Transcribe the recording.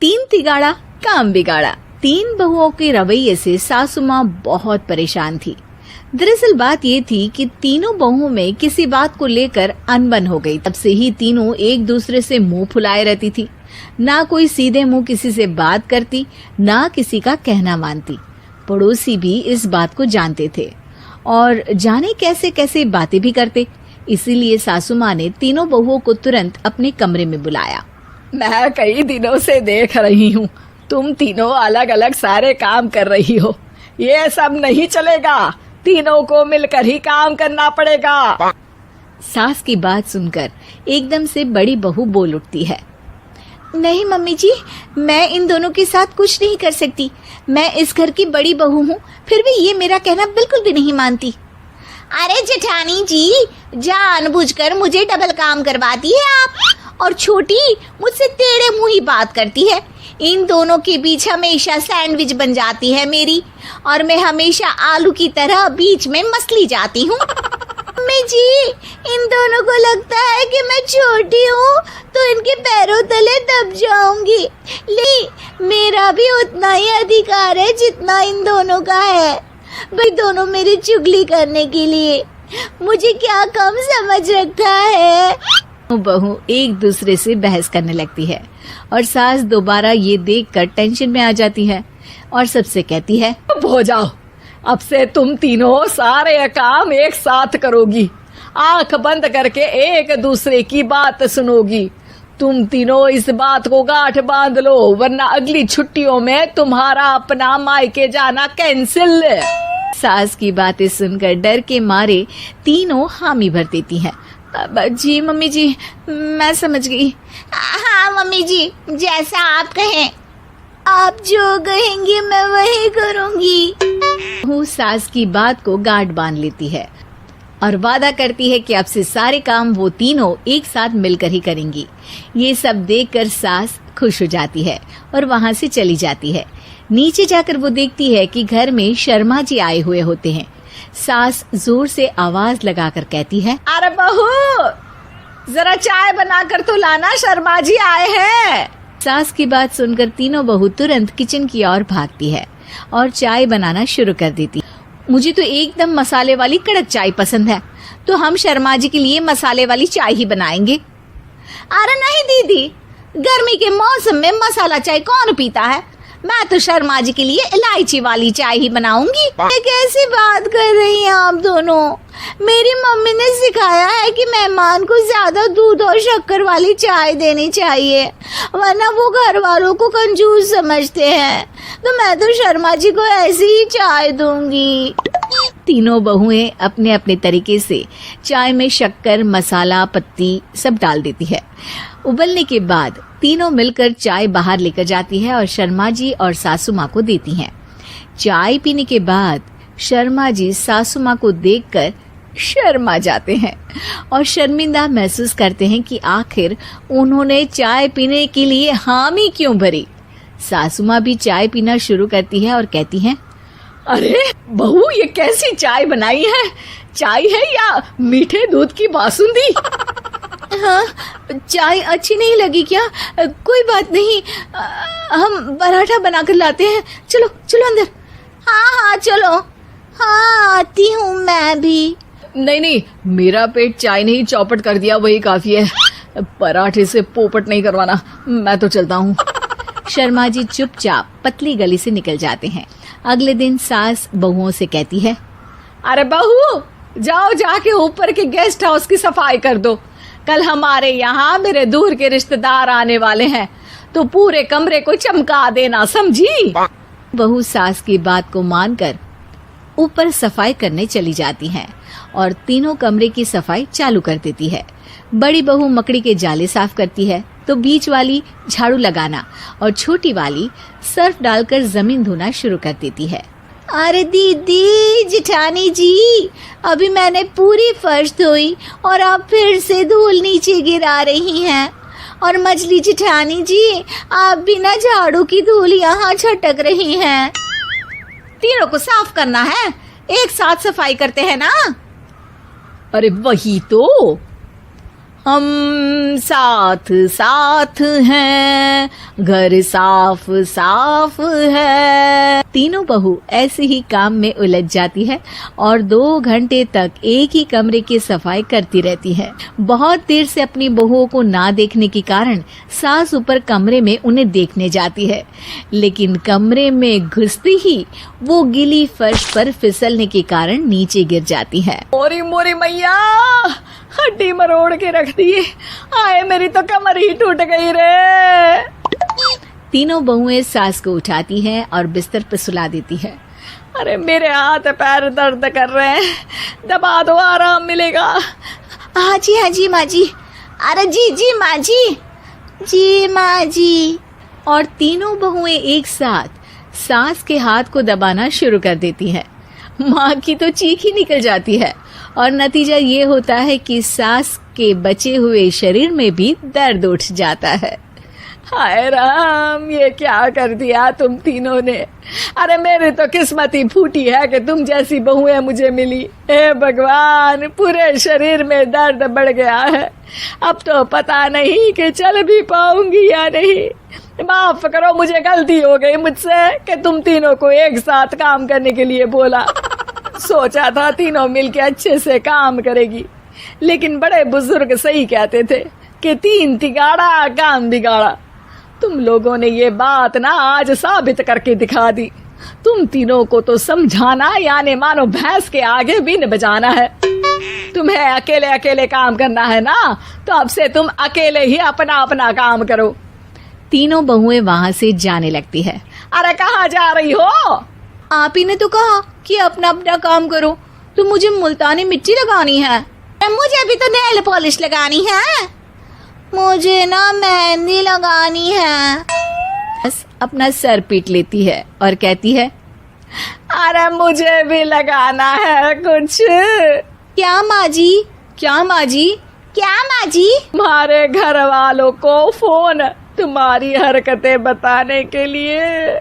तीन तिगाड़ा काम बिगाड़ा। तीन बहुओं के रवैये से सासू माँ बहुत परेशान थी। दरअसल बात ये थी कि तीनों बहुओं में किसी बात को लेकर अनबन हो गई। तब से ही तीनों एक दूसरे से मुंह फुलाए रहती थी। ना कोई सीधे मुंह किसी से बात करती, ना किसी का कहना मानती। पड़ोसी भी इस बात को जानते थे और जाने कैसे कैसे बातें भी करते। इसीलिए सासू माँ ने तीनों बहुओं को तुरंत अपने कमरे में बुलाया। मैं कई दिनों से देख रही हूँ, तुम तीनों अलग अलग सारे काम कर रही हो। ये सब नहीं चलेगा, तीनों को मिलकर ही काम करना पड़ेगा। सास की बात सुनकर एकदम से बड़ी बहू बोल उठती है। नहीं मम्मी जी, मैं इन दोनों के साथ कुछ नहीं कर सकती। मैं इस घर की बड़ी बहू हूँ, फिर भी ये मेरा कहना बिल्कुल भी नहीं मानती। अरे जेठानी जी, जानबूझकर मुझे डबल काम करवाती है आप, और छोटी मुझसे टेढ़े मुंह ही बात करती है। इन दोनों के बीच हमेशा सैंडविच बन जाती है मेरी, और मैं हमेशा आलू की तरह बीच में मसली जाती हूँ। मम्मी जी, इन दोनों को लगता है कि मैं छोटी हूँ तो इनके पैरों तले दब जाऊंगी। ले, मेरा भी उतना ही अधिकार है जितना इन दोनों का है। भाई दोनों मेरी चुगली करने के लिए मुझे क्या कम समझ रखा है। बहू एक दूसरे से बहस करने लगती है और सास दोबारा ये देखकर टेंशन में आ जाती है और सबसे कहती है, चुप हो जाओ, अब से तुम तीनों सारे काम एक साथ करोगी। आंख बंद करके एक दूसरे की बात सुनोगी। तुम तीनों इस बात को गांठ बांध लो, वरना अगली छुट्टियों में तुम्हारा अपना मायके जाना कैंसिल। सास की बातें सुनकर डर के मारे तीनों हामी भर देती हैं। जी मम्मी जी, मैं समझ गई। हाँ मम्मी जी, जैसा आप कहें। आप जो कहेंगी मैं वही करूंगी। बहू सास की बात को गांठ बांध लेती है और वादा करती है कि अब से सारे काम वो तीनों एक साथ मिलकर ही करेंगी। ये सब देखकर सास खुश हो जाती है और वहाँ से चली जाती है। नीचे जाकर वो देखती है कि घर में शर्मा जी आए हुए होते हैं। सास जोर से आवाज लगाकर कहती है, अरे बहू, जरा चाय बनाकर तो लाना, शर्मा जी आए हैं। सास की बात सुनकर तीनों बहू तुरंत किचन की ओर भागती है और चाय बनाना शुरू कर देती। मुझे तो एकदम मसाले वाली कड़क चाय पसंद है, तो हम शर्मा जी के लिए मसाले वाली चाय ही बनाएंगे। अरे नहीं दीदी, गर्मी के मौसम में मसाला चाय कौन पीता है। मैं तो शर्मा जी के लिए इलायची वाली चाय ही बनाऊंगी। ये कैसी बात कर रही हैं आप दोनों। मेरी मम्मी ने सिखाया है कि मेहमान को ज्यादा दूध और शक्कर वाली चाय देनी चाहिए, वरना वो घर वालों को कंजूस समझते हैं। तो मैं तो शर्मा जी को ऐसी ही चाय दूंगी। तीनों बहुएं अपने अपने तरीके से चाय में शक्कर, मसाला, पत्ती सब डाल देती है। उबलने के बाद तीनों मिलकर चाय बाहर लेकर जाती है और शर्मा जी और सासू माँ को देती हैं। चाय पीने के बाद शर्मा जी सासू माँ को देखकर शर्मा जाते हैं और शर्मिंदा महसूस करते हैं कि आखिर उन्होंने चाय पीने के लिए हामी क्यों भरी। सासू माँ भी चाय पीना शुरू करती है और कहती हैं, अरे बहू, ये कैसी चाय बनाई है? चाय है या मीठे दूध की बासुंदी? हाँ, चाय अच्छी नहीं लगी क्या? कोई बात नहीं, हम पराठा बनाकर लाते हैं। चलो चलो अंदर। हाँ चलो। हाँ, आती हूँ मैं भी। नहीं, मेरा पेट चाय ने ही चौपट कर दिया, वही काफी है। पराठे से पोपट नहीं करवाना, मैं तो चलता हूँ। शर्मा जी चुपचाप पतली गली से निकल जाते हैं। अगले दिन सास बहुओं से कहती है, अरे बहू, जाओ जाके ऊपर के गेस्ट हाउस की सफाई कर दो। कल हमारे यहाँ मेरे दूर के रिश्तेदार आने वाले हैं, तो पूरे कमरे को चमका देना, समझी? बहू सास की बात को मानकर ऊपर सफाई करने चली जाती हैं और तीनों कमरे की सफाई चालू कर देती है। बड़ी बहू मकड़ी के जाले साफ करती है, तो बीच वाली झाड़ू लगाना और छोटी वाली सर्फ डालकर जमीन धोना शुरू कर देती है। अरे दीदी, जेठानी जी, अभी मैंने पूरी फर्श धोई और आप फिर से धूल नीचे गिरा रही हैं। और मछली जेठानी जी, आप बिना झाड़ू की धूल यहाँ छटक रही हैं। तीनों को साफ करना है, एक साथ सफाई करते हैं ना। अरे वही तो। हम साथ साथ हैं, घर साफ साफ है। तीनों बहू ऐसे ही काम में उलझ जाती है और 2 घंटे तक एक ही कमरे की सफाई करती रहती है। बहुत देर से अपनी बहुओं को ना देखने के कारण सास ऊपर कमरे में उन्हें देखने जाती है, लेकिन कमरे में घुसती ही वो गीली फर्श पर फिसलने के कारण नीचे गिर जाती है। मोरी मोरी मैया, हड्डी मरोड़ के रख दी। आए मेरी तो कमर ही टूट गई रे। तीनों बहुएं सास को उठाती हैं और बिस्तर पर सुला देती है। अरे मेरे हाथ पैर दर्द कर रहे हैं, दबा दो आराम मिलेगा। हाँ जी माँ जी। अरे जी माँ जी माँ जी। और तीनों बहुएं एक साथ सास के हाथ को दबाना शुरू कर देती हैं। माँ की तो चीख ही निकल जाती है और नतीजा ये होता है कि सास के बचे हुए शरीर में भी दर्द उठ जाता है। हाय राम, ये क्या कर दिया तुम तीनों ने। अरे मेरी तो किस्मत ही फूटी है कि तुम जैसी बहुएं मुझे मिली। हे भगवान, पूरे शरीर में दर्द बढ़ गया है। अब तो पता नहीं कि चल भी पाऊंगी या नहीं। माफ करो, मुझे गलती हो गई मुझसे कि तुम तीनों को एक साथ काम करने के लिए बोला। सोचा था तीनों मिलके अच्छे से काम करेगी, लेकिन बड़े बुजुर्ग सही कहते थे कि 3 तिगाड़ा काम बिगाड़ा। तुम लोगों ने ये बात ना आज साबित करके दिखा दी। तुम तीनों को तो समझाना यानी मानो भैंस के आगे बीन बजाना है। तुम्हें अकेले अकेले काम करना है ना, तो अब से तुम अकेले ही अपना अपना काम करो। तीनों बहुएं वहां से जाने लगती है। अरे कहाँ जा रही हो? आप ही ने तो कहा कि अपना अपना काम करो, तो मुझे मुल्तानी मिट्टी लगानी है। मुझे भी तो नेल पॉलिश लगानी है। मुझे ना मेहंदी लगानी है। बस अपना सर पीट लेती है और कहती है, अरे मुझे भी लगाना है कुछ। क्या माँ जी? क्या माँ जी? क्या माँ जी? तुम्हारे घर वालों को फोन तुम्हारी हरकतें बताने के लिए।